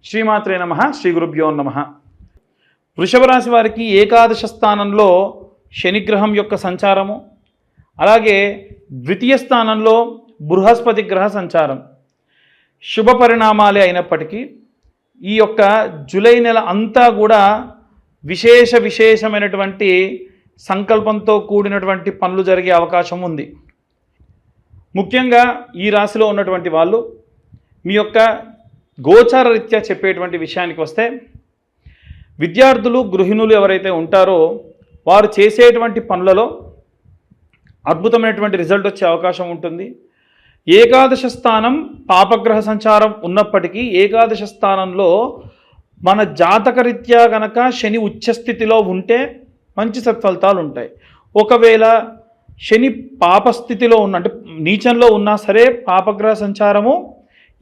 శ్రీమాత్రే నమః. శ్రీ గురుభ్యో నమః. వృషభ రాశి వారికి ఏకాదశ స్థానంలో శనిగ్రహం యొక్క సంచారము, అలాగే ద్వితీయ స్థానంలో బృహస్పతి గ్రహ సంచారం శుభ పరిణామాలే అయినప్పటికీ ఈ యొక్క జూలై నెల అంతా కూడా విశేషమైనటువంటి సంకల్పంతో కూడినటువంటి పనులు జరిగే అవకాశం ఉంది. ముఖ్యంగా ఈ రాశిలో ఉన్నటువంటి వాళ్ళు మీ యొక్క గోచార రీత్యా చెప్పేటువంటి విషయానికి వస్తే, విద్యార్థులు గృహిణులు ఎవరైతే ఉంటారో వారు చేసేటువంటి పనులలో అద్భుతమైనటువంటి రిజల్ట్ వచ్చే అవకాశం ఉంటుంది. ఏకాదశ స్థానం పాపగ్రహ సంచారం ఉన్నప్పటికీ ఏకాదశ స్థానంలో మన జాతకరీత్యా గనక శని ఉచ్చస్థితిలో ఉంటే మంచి సత్ఫలితాలు ఉంటాయి. ఒకవేళ శని పాపస్థితిలో ఉన్న అంటే నీచంలో ఉన్నా సరే పాపగ్రహ సంచారము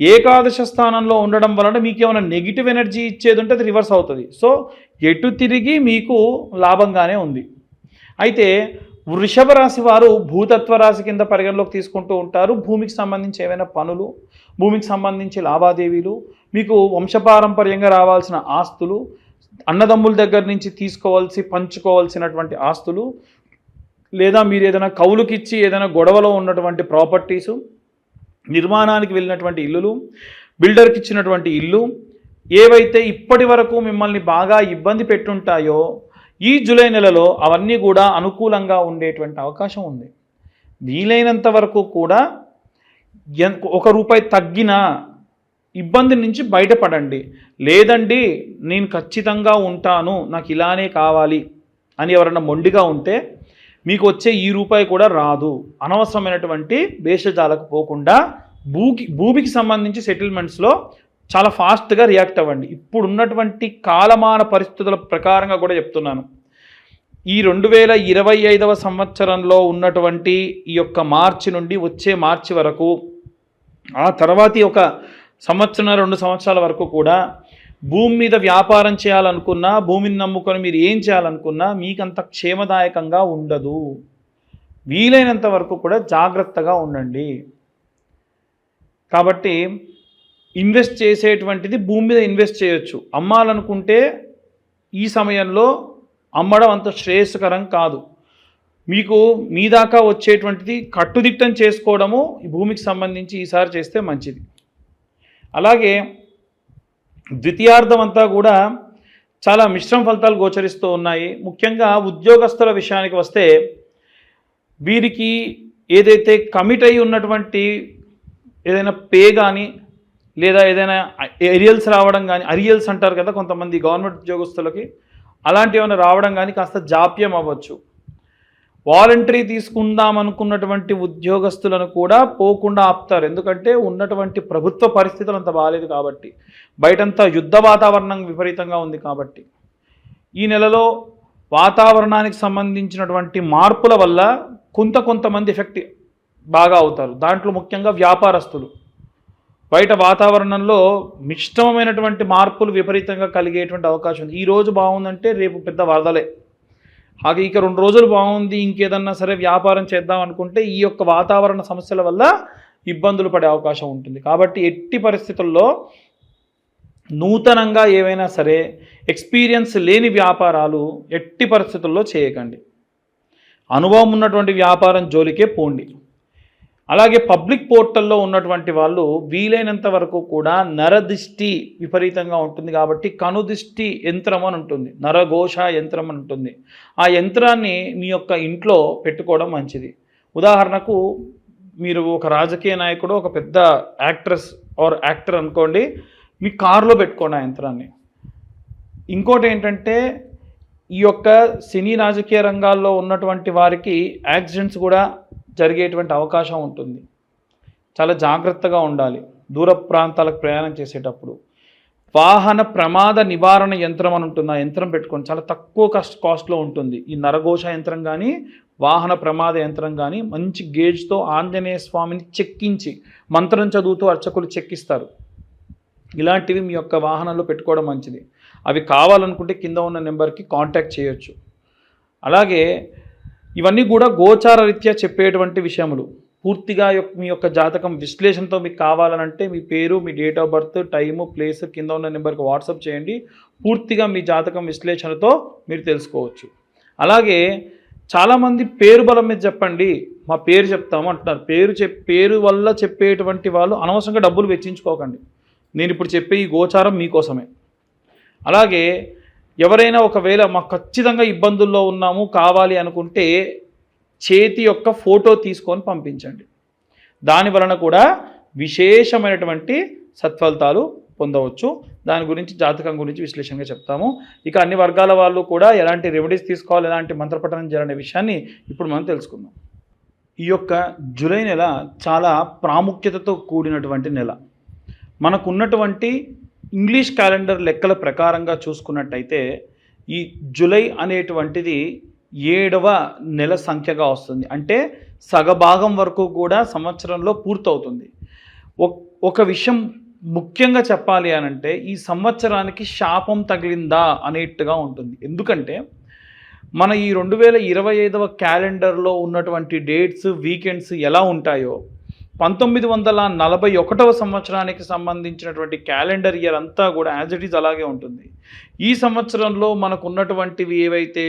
ఏకాదశ స్థానంలో ఉండడం వలన మీకు ఏమైనా నెగిటివ్ ఎనర్జీ ఇచ్చేది ఉంటే అది రివర్స్ అవుతుంది. సో ఎటు తిరిగి మీకు లాభంగానే ఉంది. అయితే వృషభ రాశి వారు భూతత్వ రాశి కింద పరిగణలోకి తీసుకుంటూ ఉంటారు. భూమికి సంబంధించి ఏవైనా పనులు, భూమికి సంబంధించి లావాదేవీలు, మీకు వంశపారంపర్యంగా రావాల్సిన ఆస్తులు, అన్నదమ్ముల దగ్గర నుంచి పంచుకోవాల్సినటువంటి ఆస్తులు, లేదా మీరు ఏదైనా కౌలుకిచ్చి ఏదైనా గొడవలో ఉన్నటువంటి ప్రాపర్టీసు, నిర్మాణానికి వెళ్ళినటువంటి ఇల్లులు, బిల్డర్కి ఇచ్చినటువంటి ఇల్లు, ఏవైతే ఇప్పటి వరకు మిమ్మల్ని బాగా ఇబ్బంది పెట్టుంటాయో ఈ జూలై నెలలో అవన్నీ కూడా అనుకూలంగా ఉండేటువంటి అవకాశం ఉంది. వీలైనంత వరకు కూడా ₹1 తగ్గిన ఇబ్బంది నుంచి బయటపడండి. లేదండి నేను ఖచ్చితంగా ఉంటాను, నాకు ఇలానే కావాలి అని ఎవరన్నా మొండిగా ఉంటే మీకు వచ్చే ఈ రూపాయి కూడా రాదు. అనవసరమైనటువంటి భేషజాలకు పోకుండా భూమికి సంబంధించి సెటిల్మెంట్స్లో చాలా ఫాస్ట్గా రియాక్ట్ అవ్వండి. ఇప్పుడు ఉన్నటువంటి కాలమాన పరిస్థితుల ప్రకారంగా కూడా చెప్తున్నాను. ఈ 2025వ సంవత్సరంలో ఉన్నటువంటి ఈ యొక్క మార్చి నుండి వచ్చే మార్చి వరకు, ఆ తర్వాతి ఒక 1-2 సంవత్సరాల వరకు కూడా భూమి మీద వ్యాపారం చేయాలనుకున్నా, భూమిని నమ్ముకొని మీరు ఏం చేయాలనుకున్నా మీకంత క్షేమదాయకంగా ఉండదు. వీలైనంత వరకు కూడా జాగ్రత్తగా ఉండండి. కాబట్టి ఇన్వెస్ట్ చేసేటువంటిది భూమి మీద ఇన్వెస్ట్ చేయొచ్చు. అమ్మాలనుకుంటే ఈ సమయంలో అమ్మడం అంత శ్రేయస్కరం కాదు. మీకు మీ దాకా వచ్చేటువంటిది కట్టుదిట్టం చేసుకోవడము ఈ భూమికి సంబంధించి ఈసారి చేస్తే మంచిది. అలాగే ద్వితీయార్థం అంతా కూడా చాలా మిశ్రమ ఫలితాలు గోచరిస్తూ ఉన్నాయి. ముఖ్యంగా ఉద్యోగస్తుల విషయానికి వస్తే వీరికి ఏదైతే కమిట్ అయి ఉన్నటువంటి ఏదైనా పే కానీ, లేదా ఏదైనా ఏరియల్స్ రావడం కానీ, అరియల్స్ అంటారు కదా కొంతమంది గవర్నమెంట్ ఉద్యోగస్తులకి, అలాంటివి ఏమైనా రావడం కానీ కాస్త జాప్యం అవ్వచ్చు. వాలంటరీ తీసుకుందాం అనుకున్నటువంటి ఉద్యోగస్తులను కూడా పోకుండా ఆపుతారు. ఎందుకంటే ఉన్నటువంటి ప్రభుత్వ పరిస్థితులు అంత బాగాలేదు కాబట్టి, బయటంతా యుద్ధ వాతావరణం విపరీతంగా ఉంది కాబట్టి. ఈ నెలలో వాతావరణానికి సంబంధించినటువంటి మార్పుల వల్ల కొంతమంది ఎఫెక్ట్ బాగా అవుతారు. దాంట్లో ముఖ్యంగా వ్యాపారస్తులు. బయట వాతావరణంలో మిశ్రమమైనటువంటి మార్పులు విపరీతంగా కలిగేటువంటి అవకాశం ఉంది. ఈరోజు బాగుందంటే రేపు పెద్ద వరదలే. అలాగే ఇక 2 రోజులు బాగుంది, ఇంకేదన్నా సరే వ్యాపారం చేద్దాం అనుకుంటే ఈ యొక్క వాతావరణ సమస్యల వల్ల ఇబ్బందులు పడే అవకాశం ఉంటుంది. కాబట్టి ఎట్టి పరిస్థితుల్లో నూతనంగా ఏవైనా సరే ఎక్స్పీరియన్స్ లేని వ్యాపారాలు ఎట్టి పరిస్థితుల్లో చేయకండి. అనుభవం ఉన్నటువంటి వ్యాపారం జోలికే పోండి. అలాగే పబ్లిక్ పోర్టల్లో ఉన్నటువంటి వాళ్ళు వీలైనంత వరకు కూడా నరదిష్టి విపరీతంగా ఉంటుంది కాబట్టి కనుదిష్టి యంత్రం అని ఉంటుంది, నరఘోష యంత్రం అని ఉంటుంది. ఆ యంత్రాన్ని మీ యొక్క ఇంట్లో పెట్టుకోవడం మంచిది. ఉదాహరణకు మీరు ఒక రాజకీయ నాయకుడు, ఒక పెద్ద యాక్టర్ అనుకోండి, మీ కారులో పెట్టుకోండి ఆ యంత్రాన్ని. ఇంకోటి ఏంటంటే ఈ యొక్క సినీ రాజకీయ రంగాల్లో ఉన్నటువంటి వారికి యాక్సిడెంట్స్ కూడా జరిగేటువంటి అవకాశం ఉంటుంది. చాలా జాగ్రత్తగా ఉండాలి దూర ప్రాంతాలకు ప్రయాణం చేసేటప్పుడు. వాహన ప్రమాద నివారణ యంత్రం అని ఉంటుంది, ఆ యంత్రం పెట్టుకోండి. చాలా తక్కువ కాస్ట్లో ఉంటుంది. ఈ నరఘోష యంత్రం కానీ, వాహన ప్రమాద యంత్రం కానీ మంచి గేజ్తో ఆంజనేయ స్వామిని చెక్కించి మంత్రం చదువుతూ అర్చకులు చెక్కిస్తారు. ఇలాంటివి మీ యొక్క వాహనంలో పెట్టుకోవడం మంచిది. అవి కావాలనుకుంటే కింద ఉన్న నెంబర్కి కాంటాక్ట్ చేయొచ్చు. అలాగే ఇవన్నీ కూడా గోచార రీత్యా చెప్పేటువంటి విషయములు. పూర్తిగా మీ యొక్క జాతకం విశ్లేషణతో మీకు కావాలనంటే మీ పేరు, మీ date of birth, time, place కింద ఉన్న నెంబర్కి వాట్సాప్ చేయండి. పూర్తిగా మీ జాతకం విశ్లేషణతో మీరు తెలుసుకోవచ్చు. అలాగే చాలామంది పేరు బలం మీద చెప్పండి, మా పేరు చెప్తాము అంటున్నారు. పేరు వల్ల చెప్పేటువంటి వాళ్ళు అనవసరంగా డబ్బులు వెచ్చించుకోకండి. నేను ఇప్పుడు చెప్పే ఈ గోచారం మీకోసమే. అలాగే ఎవరైనా ఒకవేళ మాకు ఖచ్చితంగా ఇబ్బందుల్లో ఉన్నాము కావాలి అనుకుంటే చేతి యొక్క ఫోటో తీసుకొని పంపించండి. దాని వలన కూడా విశేషమైనటువంటి సత్ఫలితాలు పొందవచ్చు. దాని గురించి జాతకం గురించి విశ్లేషణగా చెప్తాము. ఇక అన్ని వర్గాల వాళ్ళు కూడా ఎలాంటి రెమెడీస్ తీసుకోవాలి, ఎలాంటి మంత్రపఠనం చేయాలనే విషయాన్ని ఇప్పుడు మనం తెలుసుకుందాం. ఈ యొక్క జూలై నెల చాలా ప్రాముఖ్యతతో కూడినటువంటి నెల. మనకున్నటువంటి ఇంగ్లీష్ క్యాలెండర్ లెక్కల ప్రకారంగా చూసుకున్నట్టయితే ఈ జూలై అనేటువంటిది 7వ నెల సంఖ్యగా వస్తుంది. అంటే సగభాగం వరకు కూడా సంవత్సరంలో పూర్తవుతుంది. ఒక విషయం ముఖ్యంగా చెప్పాలి అనంటే ఈ సంవత్సరానికి శాపం తగిలిందా అనేట్టుగా ఉంటుంది. ఎందుకంటే మన ఈ 2025వ క్యాలెండర్లో ఉన్నటువంటి డేట్స్, వీకెండ్స్ ఎలా ఉంటాయో 1941వ సంవత్సరానికి సంబంధించినటువంటి క్యాలెండర్ ఇయర్ అంతా కూడా యాజ్ ఇట్ ఈజ్ అలాగే ఉంటుంది. ఈ సంవత్సరంలో మనకు ఉన్నటువంటివి ఏవైతే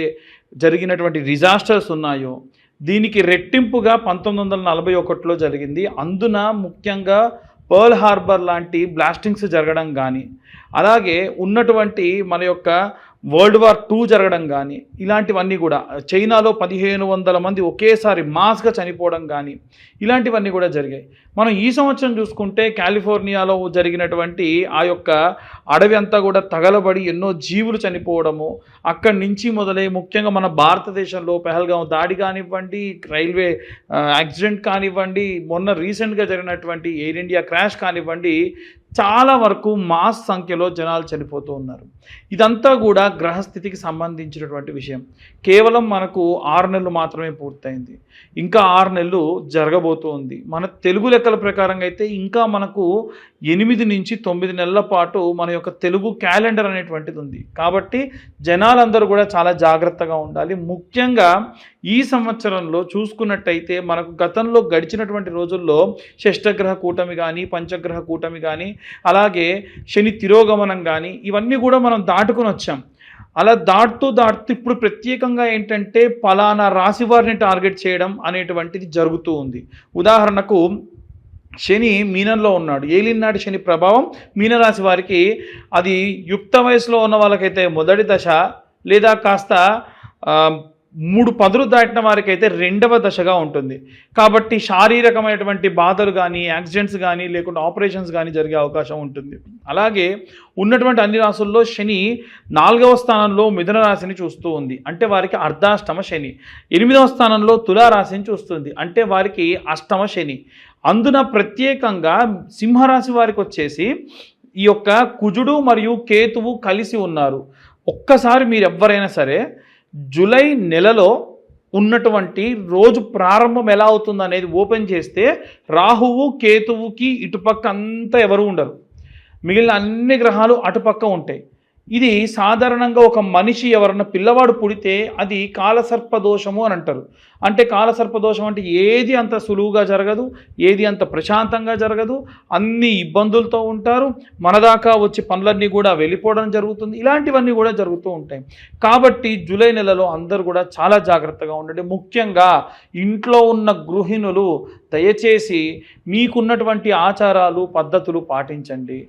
జరిగినటువంటి డిజాస్టర్స్ ఉన్నాయో దీనికి రెట్టింపుగా 1941లో జరిగింది. అందున ముఖ్యంగా పర్ల్ హార్బర్ లాంటి బ్లాస్టింగ్స్ జరగడం కానీ, అలాగే ఉన్నటువంటి మన యొక్క వరల్డ్ వార్ 2 జరగడం కానీ, ఇలాంటివన్నీ కూడా చైనాలో 1500 మంది ఒకేసారి మాస్గా చనిపోవడం కానీ ఇలాంటివన్నీ కూడా జరిగాయి. మనం ఈ సంవత్సరం చూసుకుంటే కాలిఫోర్నియాలో జరిగినటువంటి ఆ యొక్క అడవి అంతా కూడా తగలబడి ఎన్నో జీవులు చనిపోవడము, అక్కడి నుంచి మొదలై ముఖ్యంగా మన భారతదేశంలో పెహల్గాం దాడి కానివ్వండి, రైల్వే యాక్సిడెంట్ కానివ్వండి, మొన్న రీసెంట్గా జరిగినటువంటి ఎయిర్ ఇండియా క్రాష్ కానివ్వండి, చాలా వరకు మాస్ సంఖ్యలో జనాలు చనిపోతూ ఉన్నారు. ఇదంతా కూడా గ్రహస్థితికి సంబంధించినటువంటి విషయం. కేవలం మనకు 6 నెలలు మాత్రమే పూర్తయింది, ఇంకా 6 నెలలు జరగబోతూ ఉంది. మన తెలుగు లెక్కల ప్రకారంగా అయితే ఇంకా మనకు 8 నుంచి 9 నెలల పాటు మన యొక్క తెలుగు క్యాలెండర్ అనేటువంటిది ఉంది. కాబట్టి జనాలందరూ కూడా చాలా జాగ్రత్తగా ఉండాలి. ముఖ్యంగా ఈ సంవత్సరంలో చూసుకున్నట్టయితే మనకు గతంలో గడిచినటువంటి రోజుల్లో షష్టగ్రహ కూటమి కానీ, పంచగ్రహ కూటమి కానీ, అలాగే శని తిరోగమనం కానీ ఇవన్నీ కూడా మనం దాటుకుని వచ్చాం. అలా దాటుతూ ఇప్పుడు ప్రత్యేకంగా ఏంటంటే పలానా రాశి వారిని టార్గెట్ చేయడం అనేటువంటిది జరుగుతూ ఉంది. ఉదాహరణకు శని మీనంలో ఉన్నాడు, ఏలినాటి శని ప్రభావం మీనరాశి వారికి అది యుక్త వయసులో ఉన్న వాళ్ళకైతే మొదటి దశ, లేదా కాస్త 3 పదులు దాటిన వారికి అయితే 2వ దశగా ఉంటుంది. కాబట్టి శారీరకమైనటువంటి బాధలు కానీ, యాక్సిడెంట్స్ కానీ, లేకుంటే ఆపరేషన్స్ కానీ జరిగే అవకాశం ఉంటుంది. అలాగే ఉన్నటువంటి అన్ని రాశుల్లో శని 4వ స్థానంలో మిథున రాశిని చూస్తూ ఉంది, అంటే వారికి అర్ధాష్టమ శని. 8వ స్థానంలో తులారాశిని చూస్తుంది, అంటే వారికి అష్టమ శని. అందున ప్రత్యేకంగా సింహరాశి వారికి వచ్చేసి ఈ యొక్క కుజుడు మరియు కేతువు కలిసి ఉన్నారు. ఒక్కసారి మీరు ఎవరైనా సరే జూలై నెలలో ఉన్నటువంటి రోజు ప్రారంభం ఎలా అవుతుంది అనేది ఓపెన్ చేస్తే రాహువు కేతువుకి ఇటుపక్క అంతా ఎవరు ఉండరు, మిగిలిన అన్ని గ్రహాలు అటుపక్క ఉంటాయి. ఇది సాధారణంగా ఒక మనిషి ఎవరన్నా పిల్లవాడు పుడితే అది కాలసర్పదోషము అని అంటారు. అంటే కాలసర్పదోషం అంటే ఏది అంత సులువుగా జరగదు, ఏది అంత ప్రశాంతంగా జరగదు, అన్ని ఇబ్బందులతో ఉంటారు, మనదాకా వచ్చి పనులన్నీ కూడా వెళ్ళిపోవడం జరుగుతుంది, ఇలాంటివన్నీ కూడా జరుగుతూ ఉంటాయి. కాబట్టి జూలై నెలలో అందరూ కూడా చాలా జాగ్రత్తగా ఉండండి. ముఖ్యంగా ఇంట్లో ఉన్న గృహిణులు దయచేసి మీకున్నటువంటి ఆచారాలు పద్ధతులు పాటించండి.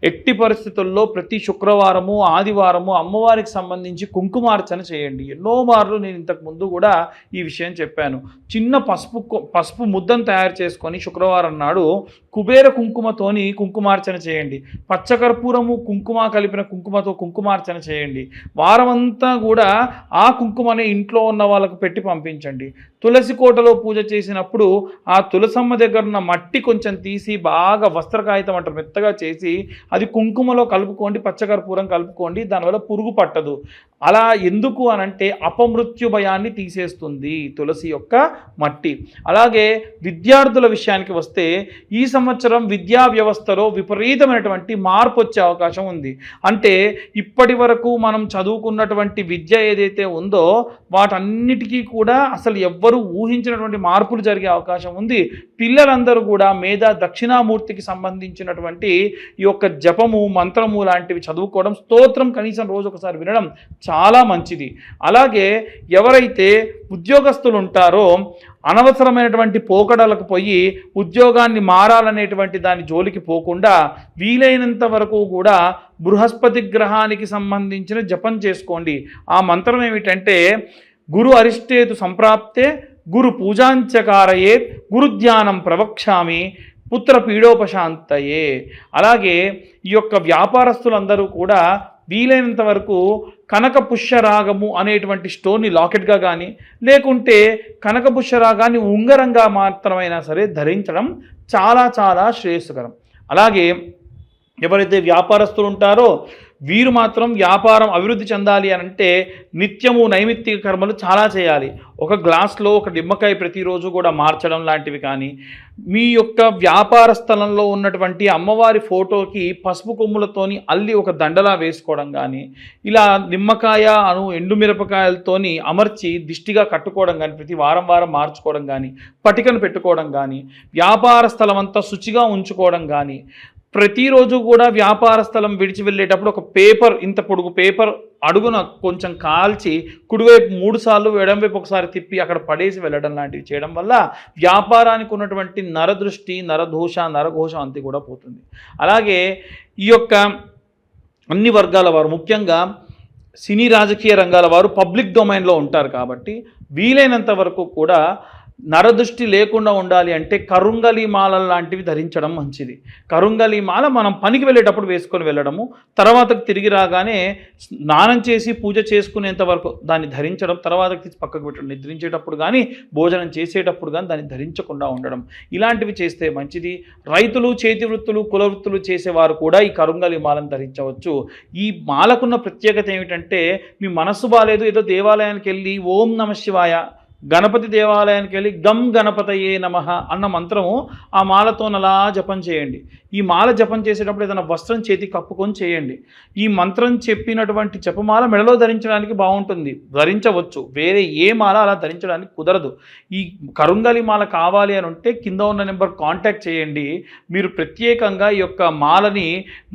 ఎట్టి పరిస్థితుల్లో ప్రతి శుక్రవారము, ఆదివారము అమ్మవారికి సంబంధించి కుంకుమార్చన చేయండి. ఎన్నో మార్లు నేను ఇంతకు ముందు కూడా ఈ విషయం చెప్పాను. చిన్న పసుపు ముద్దను తయారు చేసుకొని శుక్రవారం నాడు కుబేర కుంకుమతోని కుంకుమార్చన చేయండి. పచ్చకర్పూరము కుంకుమ కలిపిన కుంకుమతో కుంకుమార్చన చేయండి. వారమంతా కూడా ఆ కుంకుమని ఇంట్లో ఉన్న వాళ్ళకు పెట్టి పంపించండి. తులసి కోటలో పూజ చేసినప్పుడు ఆ తులసమ్మ దగ్గర ఉన్న మట్టి కొంచెం తీసి బాగా వస్త్రకాగితం అంటారు మెత్తగా చేసి అది కుంకుమలో కలుపుకోండి, పచ్చకర్పూరం కలుపుకోండి, దానివల్ల పురుగు పట్టదు. అలా ఎందుకు అనంటే అపమృత్యు భయాన్ని తీసేస్తుంది తులసి యొక్క మట్టి. అలాగే విద్యార్థుల విషయానికి వస్తే ఈ సంవత్సరం విద్యా వ్యవస్థలో విపరీతమైనటువంటి మార్పు వచ్చే అవకాశం ఉంది. అంటే ఇప్పటి వరకు మనం చదువుకున్నటువంటి విద్య ఏదైతే ఉందో వాటన్నిటికీ కూడా అసలు ఎవ్వరూ ఊహించినటువంటి మార్పులు జరిగే అవకాశం ఉంది పిల్లలందరూ కూడా మేధా దక్షిణామూర్తికి సంబంధించినటువంటి ఈ యొక్క జపము మంత్రము లాంటివి చదువుకోవడం, స్తోత్రం కనీసం రోజు ఒకసారి వినడం చాలా మంచిది. అలాగే ఎవరైతే ఉద్యోగస్తులు ఉంటారో అనవసరమైనటువంటి పోకడలకు పోయి ఉద్యోగాన్ని మారాలనేటువంటి దాని జోలికి పోకుండా వీలైనంత వరకు కూడా బృహస్పతి గ్రహానికి సంబంధించిన జపం చేసుకోండి. ఆ మంత్రం ఏమిటంటే గురు అరిష్టేతు సంప్రాప్తే గురు పూజాంచకారయే గురుధ్యానం ప్రవక్ష్యామి పుత్ర పీడోపశాంతయే. అలాగే ఈ యొక్క వ్యాపారస్తులందరూ కూడా వీలైనంత వరకు కనక పుష్యరాగము అనేటువంటి స్టోన్ని లాకెట్గా కానీ లేకుంటే కనక పుష్యరాగాన్ని ఉంగరంగా మాత్రమైనా సరే ధరించడం చాలా చాలా శ్రేయస్కరం. అలాగే ఎవరైతే వ్యాపారస్తులు ఉంటారో వీరు మాత్రం వ్యాపారం అభివృద్ధి చెందాలి అని అంటే నిత్యము నైమిత్తిక కర్మలు చాలా చేయాలి. ఒక గ్లాస్లో ఒక నిమ్మకాయ ప్రతిరోజు కూడా మార్చడం లాంటివి కానీ, మీ యొక్క వ్యాపార స్థలంలో ఉన్నటువంటి అమ్మవారి ఫోటోకి పసుపు కొమ్ములతోని అల్లి ఒక దండలా వేసుకోవడం కానీ, ఇలా నిమ్మకాయ ఎండుమిరపకాయలతోని అమర్చి దిష్టిగా కట్టుకోవడం కానీ, ప్రతి వారం వారం మార్చుకోవడం కానీ, పటికను పెట్టుకోవడం కానీ, వ్యాపార స్థలం అంతా శుచిగా ఉంచుకోవడం కానీ, ప్రతిరోజు కూడా వ్యాపార స్థలం విడిచి వెళ్ళేటప్పుడు ఒక పేపర్, ఇంత పొడుగు పేపర్ అడుగున కొంచెం కాల్చి కుడివైపు 3 సార్లు ఎడంవైపు ఒకసారి తిప్పి అక్కడ పడేసి వెళ్ళడం లాంటివి చేయడం వల్ల వ్యాపారానికి ఉన్నటువంటి నరదృష్టి, నరదోష, నరఘోషం అంతా కూడా పోతుంది. అలాగే ఈ యొక్క అన్ని వర్గాల వారు, ముఖ్యంగా సినీ రాజకీయ రంగాల వారు పబ్లిక్ డొమైన్లో ఉంటారు కాబట్టి వీలైనంత వరకు కూడా నరదృష్టి లేకుండా ఉండాలి అంటే కరుంగలి మాలలు లాంటివి ధరించడం మంచిది. కరుంగలి మాల మనం పనికి వెళ్ళేటప్పుడు వేసుకొని వెళ్ళడము, తర్వాతకు తిరిగి రాగానే స్నానం చేసి పూజ చేసుకునేంత వరకు దాన్ని ధరించడం, తర్వాతకి తీసి పక్కకు పెట్టడం, నిద్రించేటప్పుడు కానీ భోజనం చేసేటప్పుడు కానీ దాన్ని ధరించకుండా ఉండడం, ఇలాంటివి చేస్తే మంచిది. రైతులు, చేతి వృత్తులు, కుల వృత్తులు చేసేవారు కూడా ఈ కరుంగలి మాలను ధరించవచ్చు. ఈ మాలకున్న ప్రత్యేకత ఏమిటంటే మీ మనస్సు బాలేదు, ఏదో దేవాలయానికి వెళ్ళి ఓం నమ శివాయ, గణపతి దేవాలయానికి వెళ్ళి గం గణపతయే నమః అన్న మంత్రము ఆ మాలతో అలా జపం చేయండి. ఈ మాల జపం చేసేటప్పుడు ఏదైనా వస్త్రం చేతి కప్పుకొని చేయండి. ఈ మంత్రం చెప్పినటువంటి జపమాల మెడలో ధరించడానికి బాగుంటుంది, ధరించవచ్చు. వేరే ఏ మాల అలా ధరించడానికి కుదరదు. ఈ కరుంగలి మాల కావాలి అని ఉంటే కింద ఉన్న నెంబర్ కాంటాక్ట్ చేయండి. మీరు ప్రత్యేకంగా ఈ యొక్క మాలని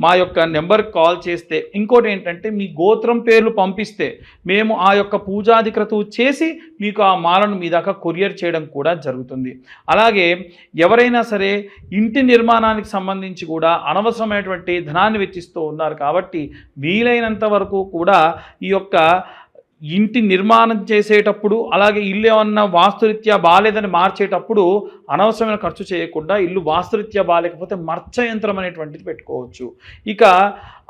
మా యొక్క నెంబర్కి కాల్ చేస్తే, ఇంకోటి ఏంటంటే మీ గోత్రం పేర్లు పంపిస్తే మేము ఆ యొక్క పూజాది క్రతువు చేసి మీకు ఆ మాలను మీ దాకా కొరియర్ చేయడం కూడా జరుగుతుంది. అలాగే ఎవరైనా సరే ఇంటి నిర్మాణానికి సంబంధించి కూడా అనవసరమైనటువంటి ధనాన్ని వెచ్చిస్తూ ఉన్నారు కాబట్టి వీలైనంత వరకు కూడా ఈ యొక్క ఇంటి నిర్మాణం చేసేటప్పుడు, అలాగే ఇల్లు ఏమన్నా వాస్తురీత్యా బాగాలేదని మార్చేటప్పుడు అనవసరమైన ఖర్చు చేయకుండా ఇల్లు వాస్తురీత్యా బాగాలేకపోతే మర్చ యంత్రం అనేటువంటిది పెట్టుకోవచ్చు. ఇక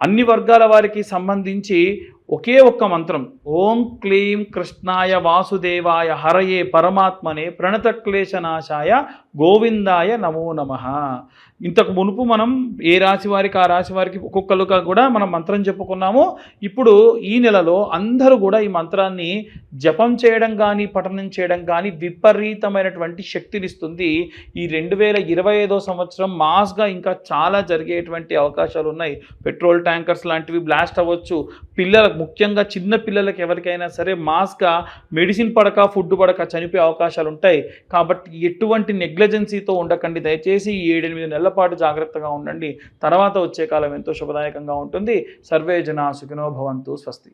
అన్ని వర్గాల వారికి సంబంధించి ఒకే ఒక్క మంత్రం, ఓం క్లీం కృష్ణాయ వాసుదేవాయ హరయే పరమాత్మనే ప్రణతక్లేశనాశాయ గోవిందాయ నమో నమః. ఇంతకు మునుపు మనం ఏ రాశి వారికి ఆ రాశి వారికి ఒక్కొక్కరుగా కూడా మనం మంత్రం చెప్పుకున్నాము. ఇప్పుడు ఈ నెలలో అందరూ కూడా ఈ మంత్రాన్ని జపం చేయడం కానీ పఠనం చేయడం కానీ విపరీతమైనటువంటి శక్తినిస్తుంది. ఈ 2025వ సంవత్సరం మాస్గా ఇంకా చాలా జరిగేటువంటి అవకాశాలు ఉన్నాయి. పెట్రోల్ ట్యాంకర్స్ లాంటివి బ్లాస్ట్ అవ్వచ్చు. పిల్లలకు, ముఖ్యంగా చిన్న పిల్లలకి ఎవరికైనా సరే మాస్గా మెడిసిన్ పడక ఫుడ్ పడక చనిపోయే అవకాశాలు ఉంటాయి. కాబట్టి ఎటువంటి నెగ్లిజెన్సీతో ఉండకండి. దయచేసి 7-8 నెలల పాటు జాగ్రత్తగా ఉండండి. తర్వాత వచ్చే కాలం ఎంతో శుభదాయకంగా ఉంటుంది. సర్వే జనా సుఖినో భవంతు. స్వస్తి.